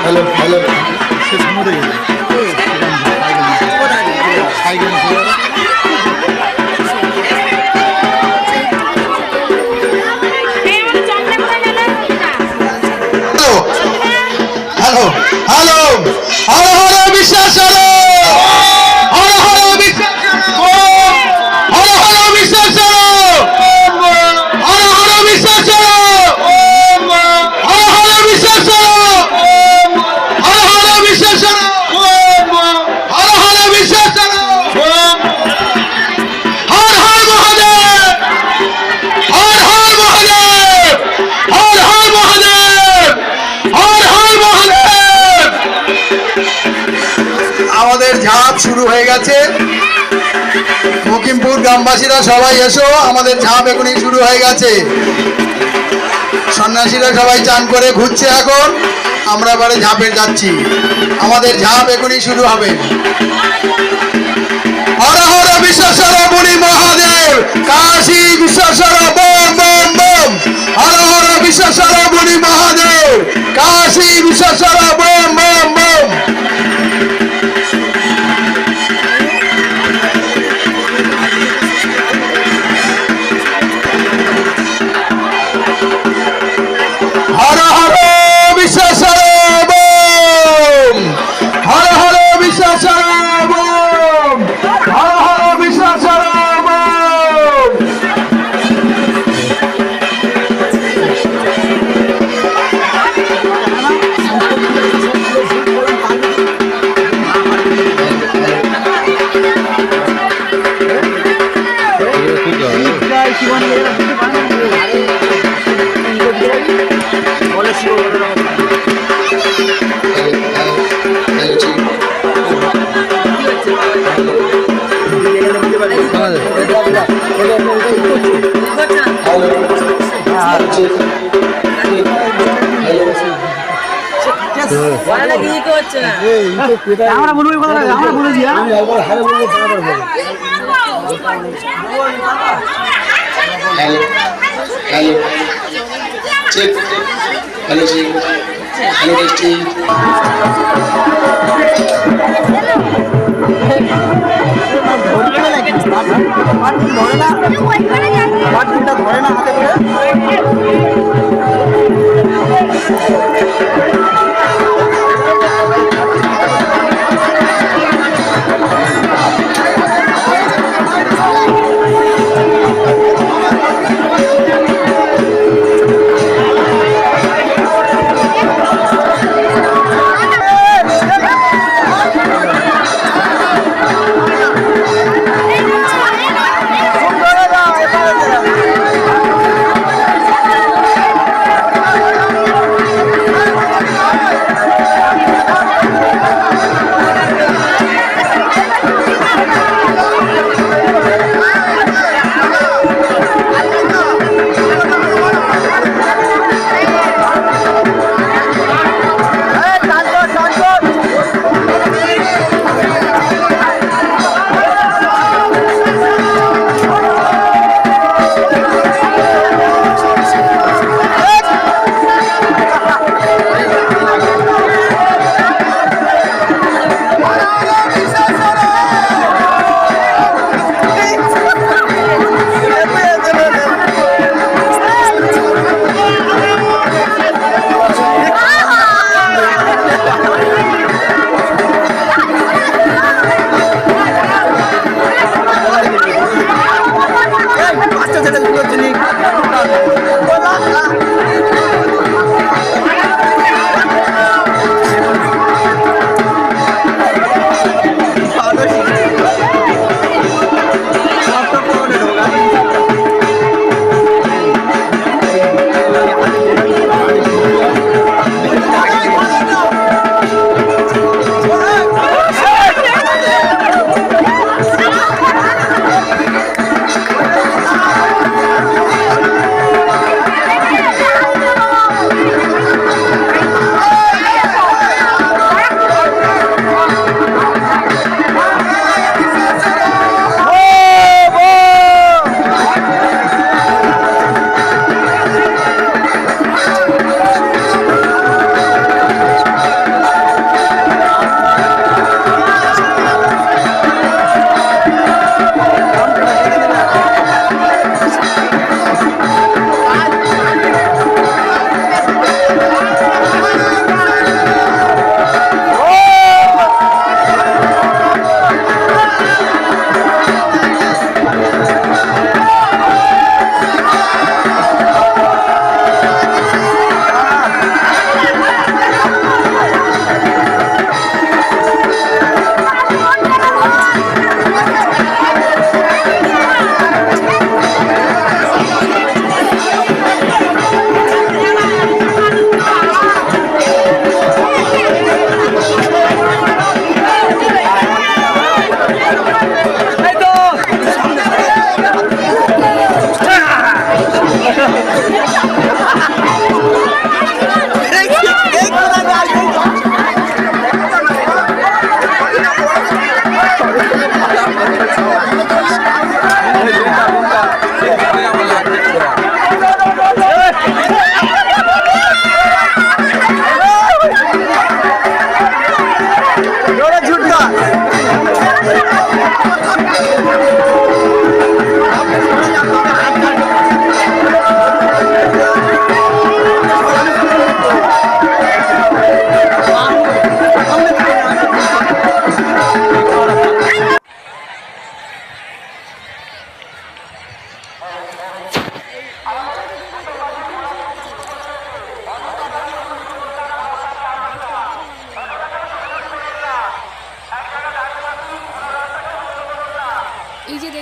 Hello hello hello hello hello hello বিশ্বাস হলো হলো হলো বিশ্বাস হলো হলো বিশ্বাস হলো হলো হলো বিশ্বাস হলো হলো হলো বিশ্বাস হলো হলো হলো বিশ্বাস হলো হলো হলো বিশ্বাস হলো হর হর মহাদেব হর হর মহাদেব হর হর মহাদেব হর হর মহাদেব। আমাদের ঝাঁপ শুরু হয়ে গেছে। মকিমপুর গ্রামবাসীরা সবাই এসো, আমাদের ঝাঁপ এখনই শুরু হয়ে গেছে। সন্ন্যাসীরা সবাই চান করে ঘুরছে এখন, আমরা এবারে ঝাঁপে যাচ্ছি। আমাদের ঝাঁপ এখনই শুরু হবে। হর হর বিশ্বেশ্বর মুনি মহাদেব কাশী বিশ্বেশ্বর বম বম বম। হর হর বিশ্বেশ্বর মুনি মহাদেব কাশী বিশ্বেশ্বর বম বম বম। হর হর বিশ্বেশ্বর বম হর হর বিশ্বেশ্বর বম হর হর বিশ্বেশ্বর বম। আমরা বলবো আমরা বলে দিয়া hello hello check hello check hello testing. ধরে না হাতে করে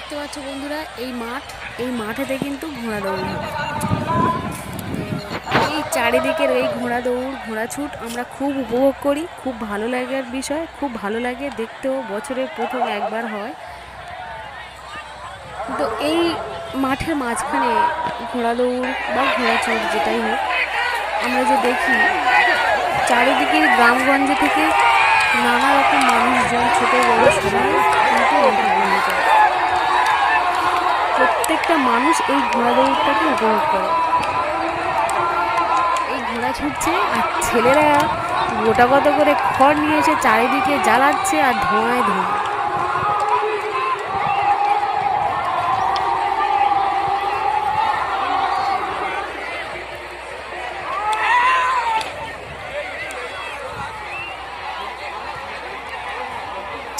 দেখতে পাচ্ছ বন্ধুরা, এই মাঠেতে কিন্তু ঘোড়া দৌড় হবে। এই চারিদিকের এই ঘোড়া দৌড়, ঘোড়া ছুট আমরা খুব উপভোগ করি, খুব ভালো লাগার বিষয়, খুব ভালো লাগে দেখতেও। বছরের প্রথম একবার হয়। তো এই মাঠের মাঝখানে ঘোড়া দৌড় বা ঘোড়া ছুট যেটাই হোক, আমরা যে দেখি চারিদিকের গ্রামগঞ্জ থেকে নানা রকম মানুষজন, ছোট বড় সবাই কিন্তু অংশগ্রহণ করে। প্রত্যেকটা মানুষ এই ঘোড়া দৌড়টাকে উপভোগ করে। এই ঘোড়া ছুটছে আর ছেলেরা গোটা কত করে খড় নিয়ে এসে চারিদিকে জ্বালাচ্ছে আর ধোঁয়ায় ধোঁয়া।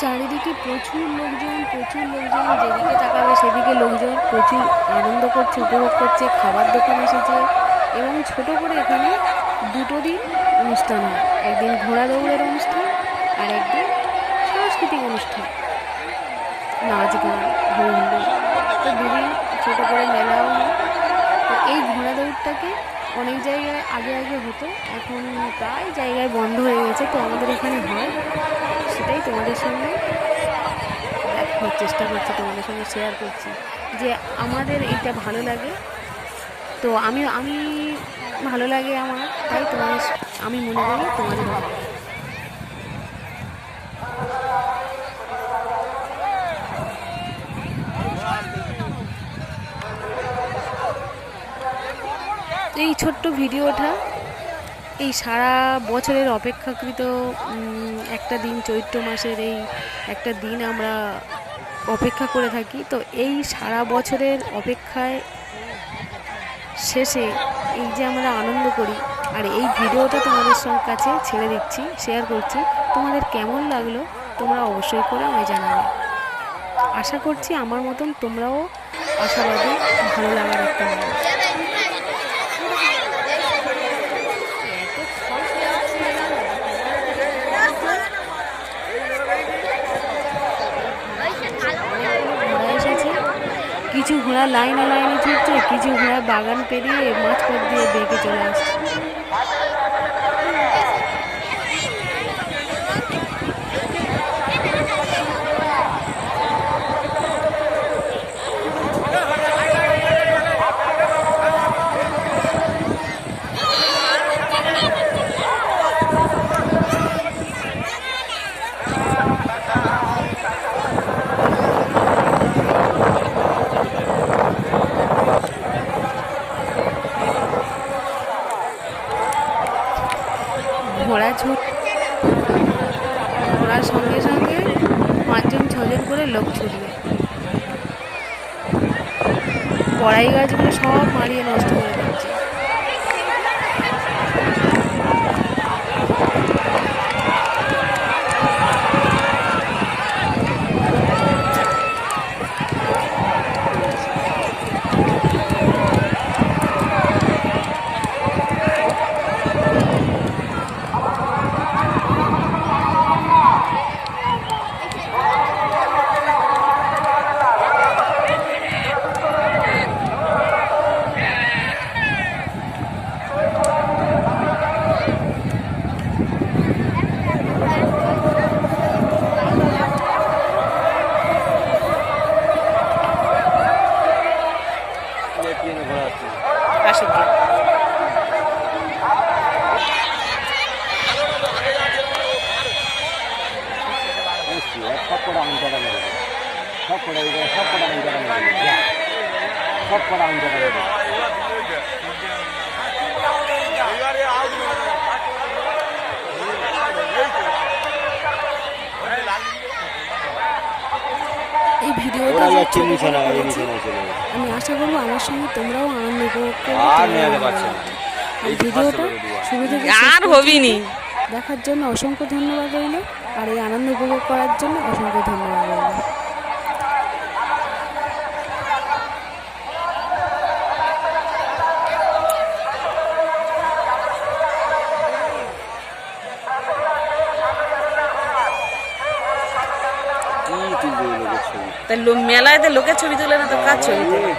চারিদিকে প্রচুর লোকজন, যেদিকে তাকাবে সেদিকে লোকজন প্রচুর আনন্দ করছে, উপভোগ করছে। খাবার দোকান এসেছে এবং ছোট করে এখানে দুটো দিন অনুষ্ঠান হয়। একদিন ঘোড়া দৌড়ের অনুষ্ঠান আর একদিন সাংস্কৃতিক অনুষ্ঠান, নাচ গান, হই হুল্লোড়। তো দুদিন ছোট করে মেলাও হয়। তো এই ঘোড়া দৌড়টাকে অনেক জায়গায় আগে হতো, এখন প্রায় জায়গায় বন্ধ হয়ে গেছে। তো আমাদের এখানে হয়, সেটাই তোমাদের সঙ্গে দেখার চেষ্টা করছি, তোমাদের সঙ্গে শেয়ার করছি যে আমাদের এইটা ভালো লাগে। তো আমি ভালো লাগে আমার, তাই আমি মনে করি তোমাদের ভালো লাগে। এই ছোট্ট ভিডিওটা এই সারা বছরের অপেক্ষাকৃত একটা দিন, চৈত্র মাসের এই একটা দিন আমরা অপেক্ষা করে থাকি। তো এই সারা বছরের অপেক্ষায় শেষে এই যে আমরা আনন্দ করি, আর এই ভিডিওটা তোমাদের কাছে ছেড়ে দিচ্ছি, শেয়ার করছি। তোমাদের কেমন লাগলো তোমরা অবশ্যই করে আমায় জানাবে। আশা করছি আমার মতন তোমরাও আশাবাদী, ভালো লাগার একটা মানুষ। কিছু ঘোড়া লাইনে ছুটছে, কিছু ঘোড়া বাগান পেরিয়ে মাঝপথ দিয়ে বেঁকে চলে আসছে। ঘোড়ার সঙ্গে 5জন 6জন করে লোক ছুটবে। কড়াই গাছগুলো সব মারিয়ে নষ্ট করে দিচ্ছে। এই ভিডিওটা আমি আশা করবো আমার সঙ্গে তোমরাও আনন্দ উপভোগ করবে। এই ভিডিওটা শুরু থেকে দেখার জন্য অসংখ্য ধন্যবাদ রইল, আর এই আনন্দ উপভোগ করার জন্য অসংখ্য ধন্যবাদ রইল। তুলবে লোকের ছবি? তাই মেলায় তো লোকের ছবি তোলে না তো কার ছবি তোলে?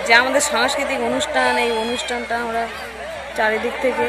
যে আমাদের সাংস্কৃতিক অনুষ্ঠান, এই অনুষ্ঠানটা আমরা চারিদিক থেকে